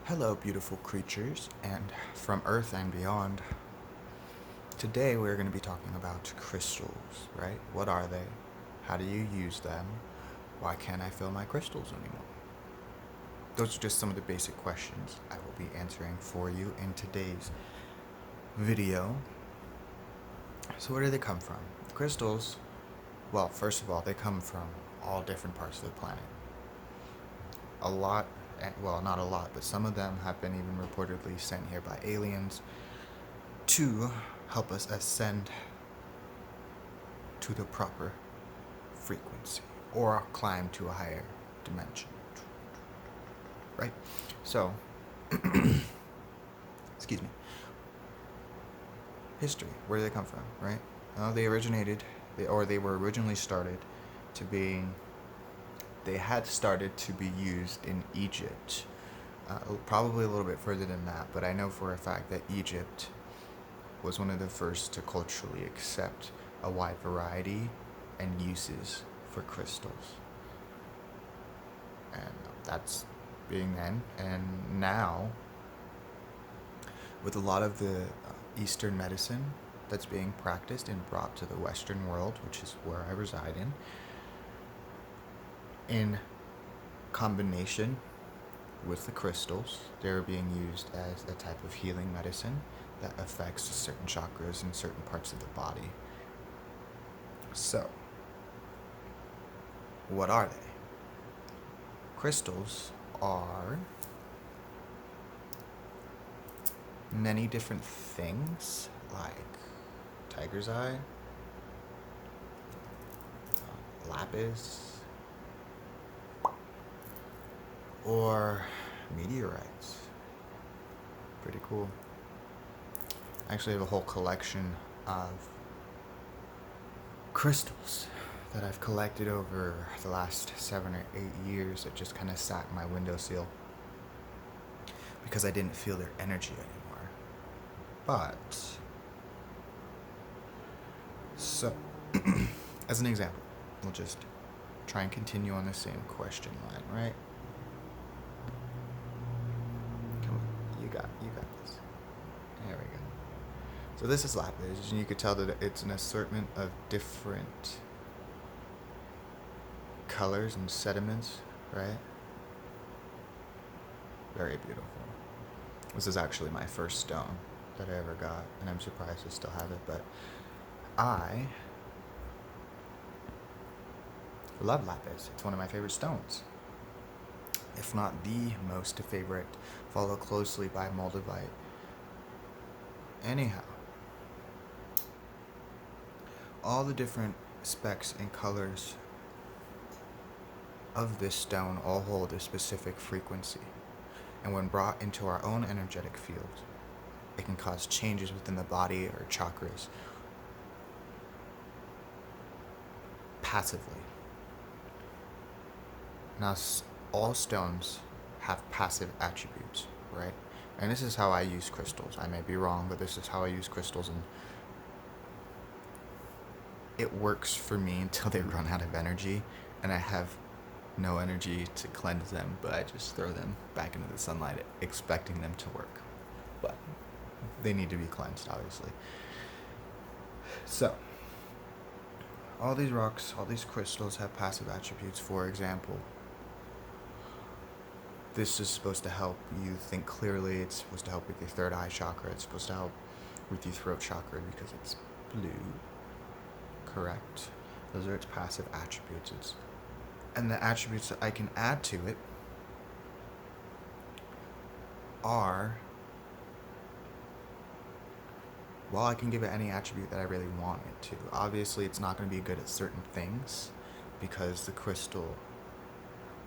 Hello, beautiful creatures, and from Earth and beyond. Today we're going to be talking about crystals, right? What are they? How do you use them? Why can't I feel my crystals anymore? Those are just some of the basic questions I will be answering for you in today's video. So, where do they come from? Crystals, well, first of all, they come from all different parts of the planet. A lot, well, not a lot, but some of them have been even reportedly sent here by aliens to help us ascend to the proper frequency or climb to a higher dimension. Right? So, excuse me. History. Where do they come from? Right? They were originally started to being. They had started to be used in Egypt. Probably a little bit further than that, but I know for a fact that Egypt was one of the first to culturally accept a wide variety and uses for crystals. And that's being then. And now, with a lot of the Eastern medicine that's being practiced and brought to the Western world, which is where I reside in combination with the crystals, they're being used as a type of healing medicine that affects certain chakras in certain parts of the body. So, what are they? Crystals are many different things, like tiger's eye, lapis, or meteorites. Pretty cool. I actually have a whole collection of crystals that I've collected over the last 7 or 8 years that just kind of sat in my windowsill because I didn't feel their energy anymore. But, so, as an example, we'll just try and continue on the same question line, right? Come on, you got this. There we go. So this is lapis, and you could tell that it's an assortment of different colors and sediments, right? Very beautiful. This is actually my first stone that I ever got, and I'm surprised I still have it, but I love lapis. It's one of my favorite stones, if not the most favorite, followed closely by moldavite. Anyhow, all the different specs and colors of this stone all hold a specific frequency, and when brought into our own energetic field, it can cause changes within the body or chakras passively. Now, all stones have passive attributes, right? And this is how I use crystals. I may be wrong, but this is how I use crystals, and it works for me until they run out of energy, and I have no energy to cleanse them, but I just throw them back into the sunlight expecting them to work. But they need to be cleansed, obviously. So, all these rocks, all these crystals have passive attributes. For example, this is supposed to help you think clearly. It's supposed to help with your third eye chakra. It's supposed to help with your throat chakra because it's blue. Correct. Those are its passive attributes. And the attributes that I can add to it are, well, I can give it any attribute that I really want it to. Obviously, it's not going to be good at certain things because the crystal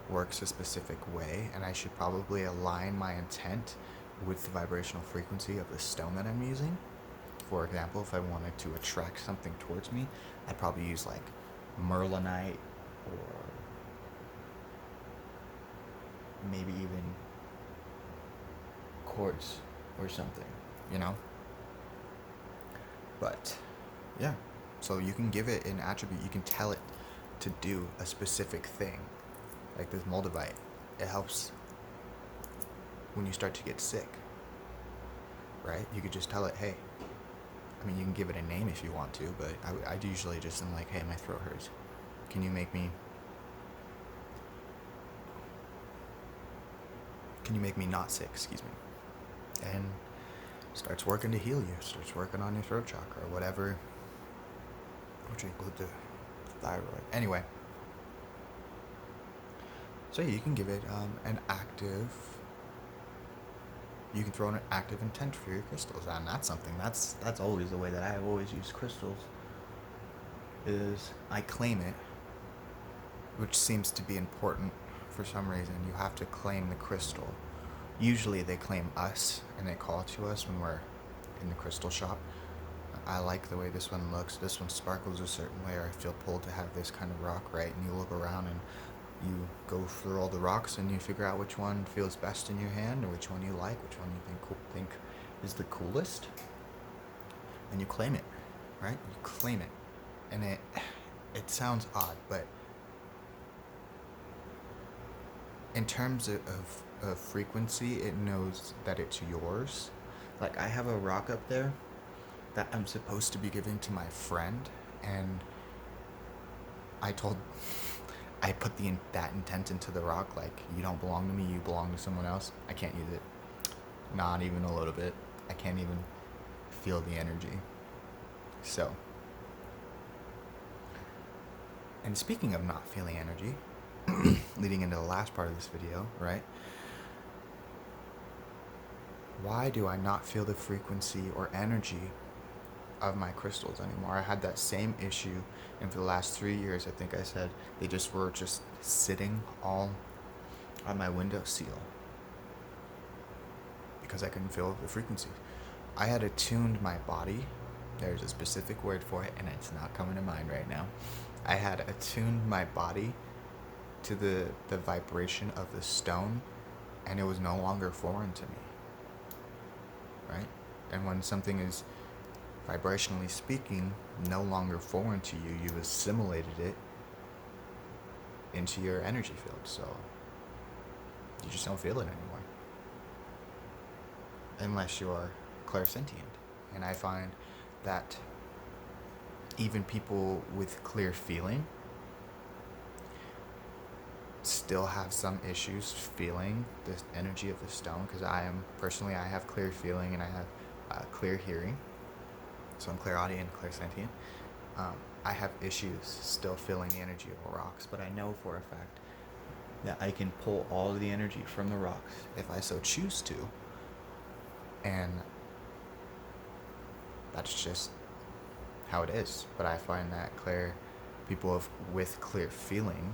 works a specific way, and I should probably align my intent with the vibrational frequency of the stone that I'm using. For example, if I wanted to attract something towards me, I'd probably use like merlinite or maybe even quartz or something, you know? But, yeah. So you can give it an attribute, you can tell it to do a specific thing. Like this moldavite, it helps when you start to get sick, right? You could just tell it, hey, I mean, you can give it a name if you want to, but I usually just am like, hey, my throat hurts. Can you make me not sick, excuse me? And starts working to heal you, starts working on your throat chakra or whatever, which include the thyroid. Anyway, so you can give it you can throw in an active intent for your crystals, and that's something that's always the way that I've always used crystals. Is I claim it, which seems to be important for some reason. You have to claim the crystal. Usually they claim us and they call to us when we're in the crystal shop. I like the way this one looks. This one sparkles a certain way, or I feel pulled to have this kind of rock, right? And you look around and you go through all the rocks and you figure out which one feels best in your hand, or which one you like, which one you think is the coolest, and you claim it, right? You claim it, and it sounds odd, but in terms of frequency, it knows that it's yours. Like, I have a rock up there that I'm supposed to be giving to my friend, and I put that intent into the rock, like, you don't belong to me, you belong to someone else. I can't use it. Not even a little bit. I can't even feel the energy. So, and speaking of not feeling energy, leading into the last part of this video, right? Why do I not feel the frequency or energy of my crystals anymore? I had that same issue, and for the last 3 years, I think I said, they were just sitting all on my windowsill because I couldn't feel the frequency. I had attuned my body. There's a specific word for it, and it's not coming to mind right now. I had attuned my body to the vibration of the stone, and it was no longer foreign to me, right? And when something is, vibrationally speaking, no longer foreign to you, you've assimilated it into your energy field, so you just don't feel it anymore. Unless you are clairsentient. And I find that even people with clear feeling still have some issues feeling the energy of the stone, because I have clear feeling and I have clear hearing. So I'm clairaudient, clairsentient. I have issues still feeling the energy of rocks, but I know for a fact that I can pull all of the energy from the rocks if I so choose to. And that's just how it is. But I find that people with clear feeling,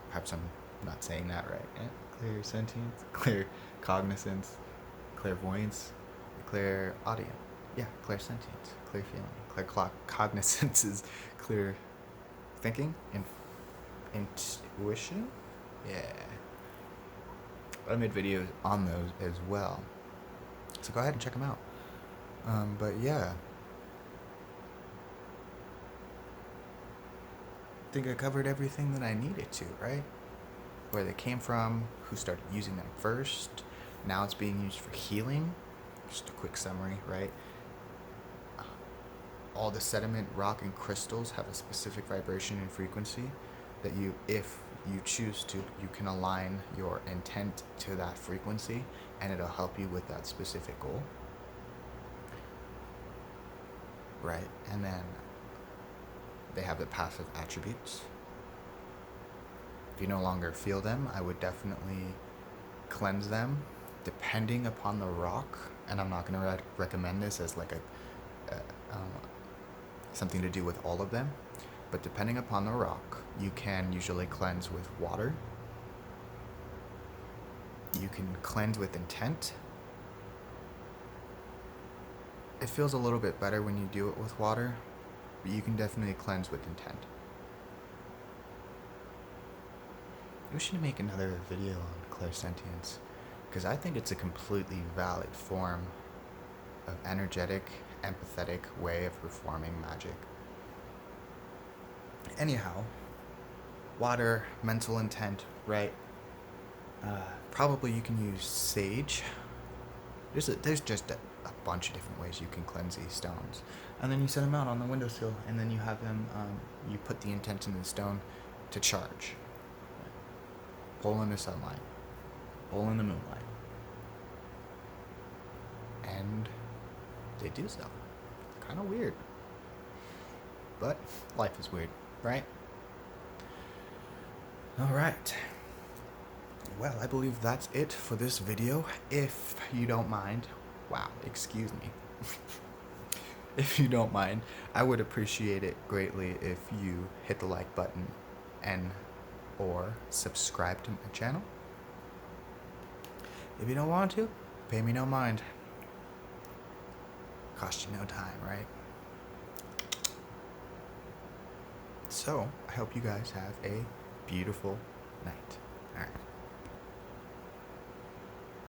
perhaps I'm not saying that right, clear sentience, clear cognizance, clairvoyance, clairaudient. Yeah, clairsentience, clear feeling. Clear cognizance is clear thinking. Intuition? Yeah. I made videos on those as well. So go ahead and check them out. But yeah. I think I covered everything that I needed to, right? Where they came from, who started using them first. Now it's being used for healing. Just a quick summary, right? All the sediment, rock, and crystals have a specific vibration and frequency that if you choose to, you can align your intent to that frequency, and it'll help you with that specific goal. Right? And then they have the passive attributes. If you no longer feel them, I would definitely cleanse them depending upon the rock. And I'm not going to recommend this as like something to do with all of them, but depending upon the rock, you can usually cleanse with water. You can cleanse with intent. It feels a little bit better when you do it with water, but you can definitely cleanse with intent. We should make another video on clairsentience, because I think it's a completely valid form of energetic, empathetic way of performing magic. Anyhow, water, mental intent, right? Probably you can use sage. There's just a bunch of different ways you can cleanse these stones. And then you set them out on the windowsill, and then you have them, you put the intent in the stone to charge. Pull in the sunlight, pull in the moonlight. And they do so. Kind of weird. But life is weird, right? Alright. Well, I believe that's it for this video. If you don't mind, wow, excuse me. If you don't mind, I would appreciate it greatly if you hit the like button and or subscribe to my channel. If you don't want to, pay me no mind. Cost you no time, right? So, I hope you guys have a beautiful night.